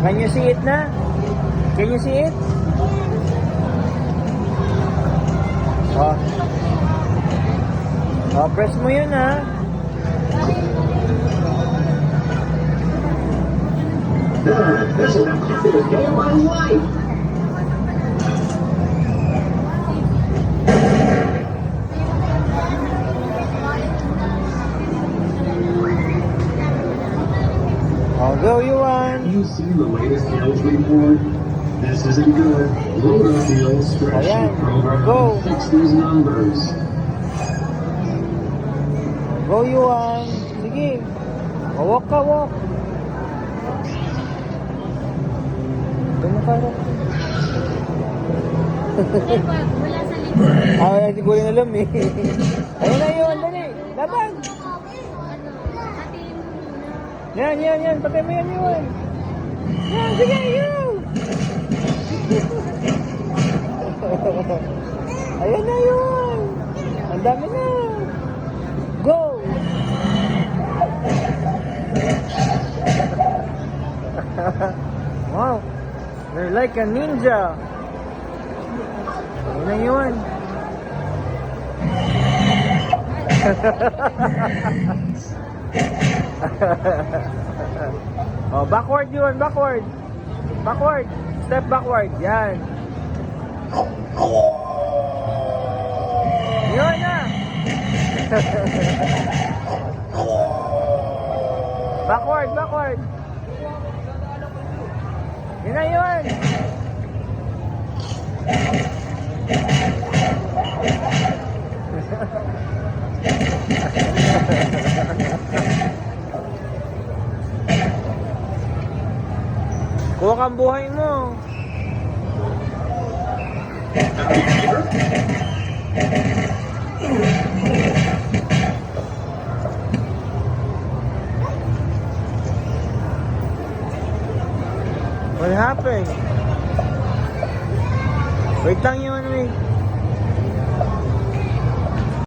Can you see it na? Can you see it? Oh. Oh, press mo yun ha. That's an impossible day of my life. Oh, go Yuan. You see the latest health report? This isn't good. Load up the old spreadsheet program Go. and fix these numbers. Go Yuan. Sige. Walk ka, walk. Ganun ka, walk. Wala sa likod. Hindi ko rin alam eh. Ayun na yun, dali. Laban. Hatiin mo muna. Yan. Patay mo yan yun. Yan, sige, yun. Ayun na yun. Ang dami na. Go. Wow. You're like a ninja. Ayun na yun. Oh, backward yun, backward. Backward. Step backward. Yan. Yun na. Backward. Yun na yun. Kuha kang buhay mo. What happened? Wait lang yun, wait.